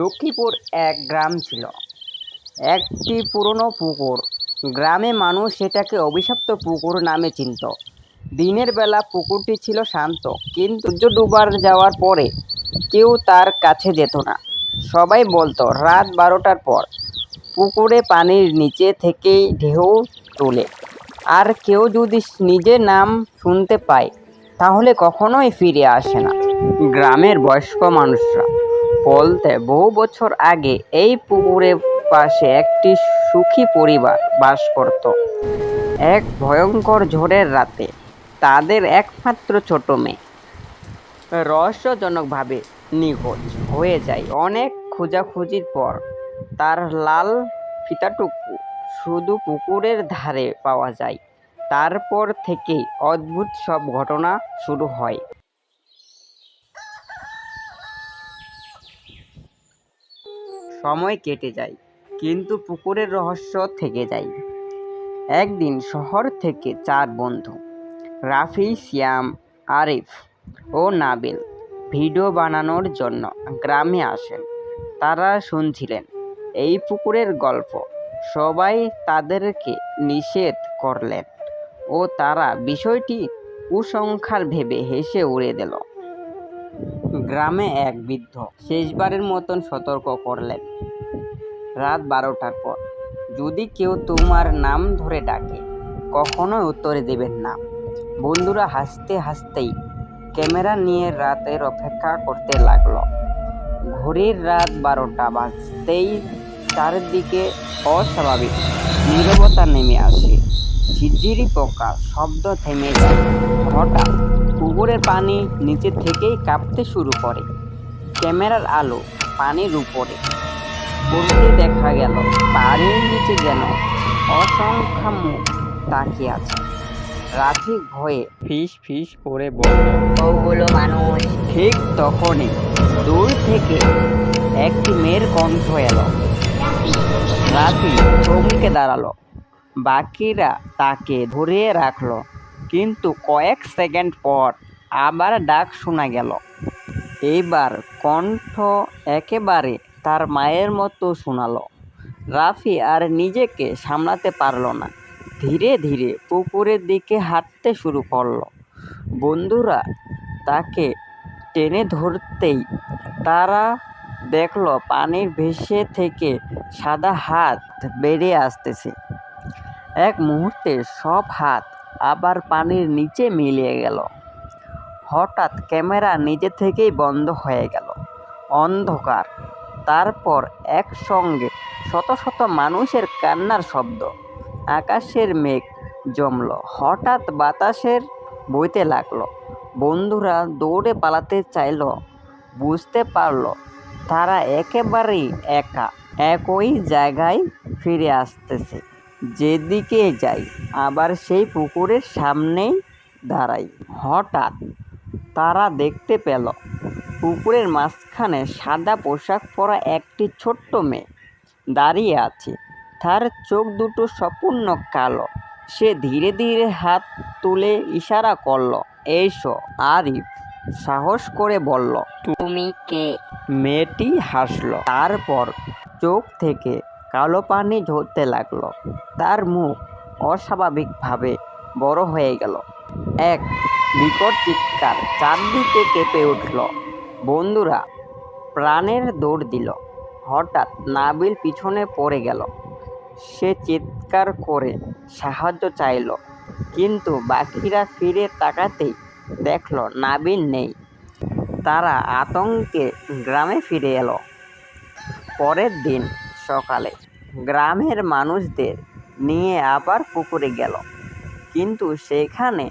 লক্ষ্মীপুর এক গ্রাম ছিল। একটি পুরনো পুকুর। গ্রামে মানুষ সেটাকে অভিশপ্ত পুকুর নামে চিনত। দিনের বেলা পুকুরটি ছিল শান্ত, কিন্তু সূর্য ডুবার যাওয়ার পরে কেউ তার কাছে যেত না। সবাই বলতো রাত 12টার পর পুকুরে পানির নিচে থেকেই ঢেউ তোলে, আর কেউ যদি নিজের নাম শুনতে পায় তাহলে কখনোই ফিরে আসে না। গ্রামের বয়স্ক মানুষরা বলতে বহু বছর আগে এই পুকুরের পাশে একটি সুখী পরিবার বাস করত। এক ভয়ঙ্কর ঝড়ের রাতে তাদের একমাত্র ছোট মেয়ে রহস্যজনকভাবে নিখোঁজ হয়ে যায়। অনেক খোঁজাখুঁজির পর তার লাল ফিতাটুকু শুধু পুকুরের ধারে পাওয়া যায়। তারপর থেকেই অদ্ভুত সব ঘটনা শুরু হয়। সময় কেটে যায়, কিন্তু পুকুরের রহস্য থেকে যায়। একদিন শহর থেকে 4 বন্ধু রাফি, শ্যাম, আরিফ ও নাবিল ভিডিও বানানোর জন্য গ্রামে আসেন। তারা শুনছিলেন এই পুকুরের গল্প। সবাই তাদেরকে নিষেধ করলেন ও তারা বিষয়টি কুসংস্কার ভেবে হেসে উড়িয়ে দিল। গ্রামে এক বৃদ্ধ শেষবারের মতন সতর্ক করলেন, রাত 12টার পর যদি কেউ তোমার নাম ধরে ডাকে কখনোই উত্তরে দেবেন না। বন্ধুরা হাসতে হাসতেই ক্যামেরা নিয়ে রাতের অপেক্ষা করতে লাগলো। ঘড়ির রাত 12টা বাজতেই চারদিকে অস্বাভাবিক নীরবতা নেমে আসে। ঝিরঝিরি পোকার শব্দ থেমে যায়। হঠাৎ পুকুরের পানি নিচে থেকেই কাঁপতে শুরু করে। ক্যামেরার আলো পানির উপরে পড়তে দেখা গেল পানির নিচে যেন অসংখ্য মুখ তাকিয়ে আছে। রাফি ভয়ে ফিস ফিস করে বলল, ওগুলো মানুষ। ঠিক তখনই দূর থেকে একটি মেয়ের কণ্ঠ এলো। রাফি চমকে দাঁড়ালো। বাকিরা তাকে ধরে রাখলো, কিন্তু কয়েক সেকেন্ড পর আবার ডাক শোনা গেল। এইবার কণ্ঠ একেবারে তার মায়ের মতো শোনালো। রাফি আর নিজেকে সামলাতে পারল না। ধীরে ধীরে পুকুরের দিকে হাঁটতে শুরু করলো। বন্ধুরা তাকে টেনে ধরতেই তারা দেখলো পানির ভেসে থেকে সাদা হাত বেরিয়ে আসতেছে। এক মুহূর্তে সব হাত আবার পানির নিচে মিলিয়ে গেল। হঠাৎ ক্যামেরা নিজে থেকেই বন্ধ হয়ে গেল। অন্ধকার, তারপর একসঙ্গে শত শত মানুষের কান্নার শব্দ। আকাশের মেঘ জমল। হঠাৎ বাতাসের বইতে লাগলো। বন্ধুরা দৌড়ে পালাতে চাইল। বুঝতে পারল তারা একেবারেই একা। একই জায়গায় ফিরে আসতেছে। যেদিকে যাই আবার সেই পুকুরের সামনেই দাঁড়াই। হঠাৎ তারা দেখতে পেল পুকুরের মাঝখানে সাদা পোশাক পরা একটি ছোট্ট মেয়ে দাঁড়িয়ে আছে। তার চোখ দুটো সম্পূর্ণ কালো। সে ধীরে ধীরে হাত তুলে ইশারা করল, এসো। আরিফ সাহস করে বলল, তুমি কে? মেয়েটি হাসল। তারপর চোখ থেকে কালো পানি ঝরতে লাগলো। তার মুখ অস্বাভাবিকভাবে বড় হয়ে গেল। এক বিকট চিৎকার চারদিকে কেঁপে উঠল। বন্ধুরা প্রাণের দৌড় দিল। হঠাৎ নাবিল পিছনে পড়ে গেল। সে চিৎকার করে সাহায্য চাইল, কিন্তু বাকিরা ফিরে তাকাতেই দেখল নাবিল নেই। তারা আতঙ্কে গ্রামে ফিরে এলো। পরের দিন সকালে গ্রামের মানুষদের নিয়ে আবার পুকুরে গেল, কিন্তু সেখানে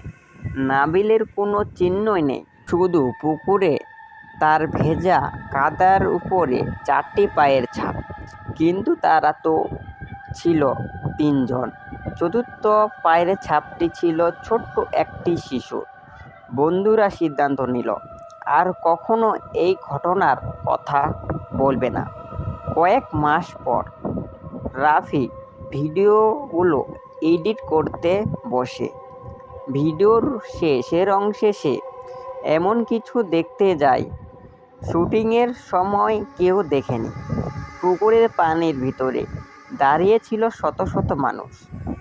নাবিলের কোনো চিহ্নই নেই। শুধু পুকুরে তার ভেজা কাদার উপরে 4টি পায়ের ছাপ। কিন্তু তারা তো ছিল 3 জন। চতুর্থ পায়ের ছাপটি ছিল ছোট্ট একটি শিশু। বন্ধুরা সিদ্ধান্ত নিল আর কখনো এই ঘটনার কথা বলবে না। কয়েক মাস পর রাফি ভিডিওগুলো এডিট করতে বসে। ভিডিওর শেষের অংশে সে এমন কিছু দেখতে যায় শুটিংয়ের সময় কেউ দেখেনি। পুকুরের পানির ভিতরে দাঁড়িয়ে ছিল শত শত মানুষ,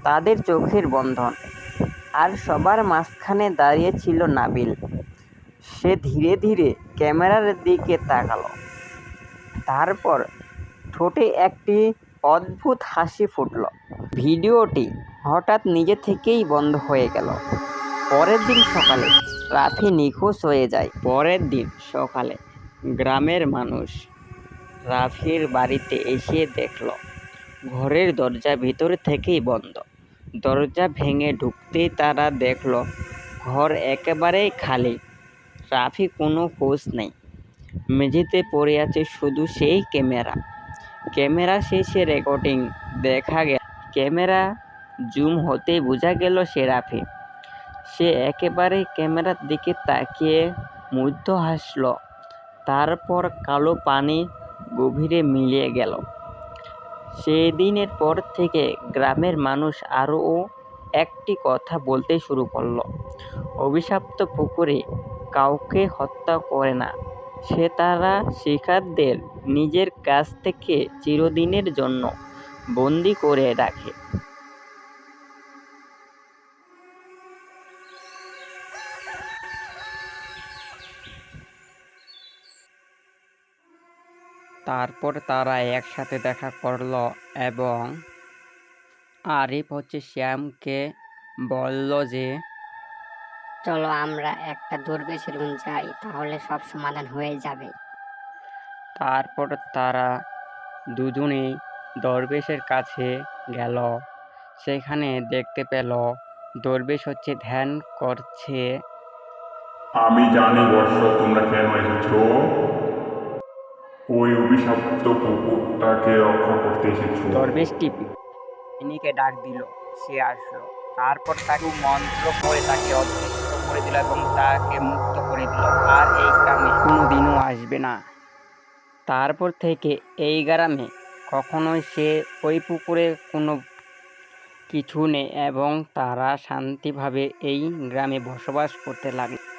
তাদের চোখের বন্ধন। আর সবার মাঝখানে দাঁড়িয়ে ছিল নাবিল। সে ধীরে ধীরে ক্যামেরার দিকে তাকালো। তারপর ঠোঁটে একটি অদ্ভুত হাসি ফুটল। ভিডিওটি হঠাৎ নিজে থেকেই বন্ধ হয়ে গেল। পরের দিন সকালে রাফি নিখোঁজ হয়ে যায়। পরের দিন সকালে গ্রামের মানুষ রাফির বাড়িতে এসে দেখল ঘরের দরজা ভিতর থেকেই বন্ধ। দরজা ভেঙে ঢুকতেই তারা দেখল ঘর একেবারেই খালি। রাফি কোনো খোঁজ নেই। মেঝেতে পড়ে আছে শুধু সেই ক্যামেরা। ক্যামেরা শেষে রেকর্ডিং দেখা গেল। ক্যামেরা জুম হতেই বোঝা গেল সে রাফি। সে একেবারে ক্যামেরার দিকে তাকিয়ে মুগ্ধ হাসল। তারপর কালো পানি গভীরে মিলিয়ে গেল। সেদিনের পর থেকে গ্রামের মানুষ আরও একটি কথা বলতে শুরু করল। অভিশপ্ত পুকুরে কাউকে হত্যা করে না, সে তারা শিকারদের নিজের কাছ থেকে চিরদিনের জন্য বন্দি করে রাখে। তারপর তারা একসাথে দেখা করল এবং আরিফ শ্যামকে বলল যে চলো আমরা একটা দরবেশের রুম যাই, তাহলে সব সমাধান হয়ে যাবে। তারপর তারা দুজনেই দরবেশের কাছে গেল। সেখানে দেখতে পেল দরবেশ ধ্যান করছে। আমি জানি বর্ষ তোমরা কেন এসেছো। ওই অভিশপ্ত পুকুরটাকে রক্ষা করতে এসেছো। দরবেশটি ইনিকে ডাক দিল, সে আসলো। তারপর তাকে মন্ত্র করে তাকে অদৃশ্য করে দিল এবং তাকে মুক্ত করে দিল। আর এই গ্রামে কোনোদিনও আসবে না। তারপর থেকে এই গ্রামে কখনোই সে ওই পুকুরে কোনো কিছু নেই এবং তারা শান্তিভাবে এই গ্রামে বসবাস করতে লাগলো।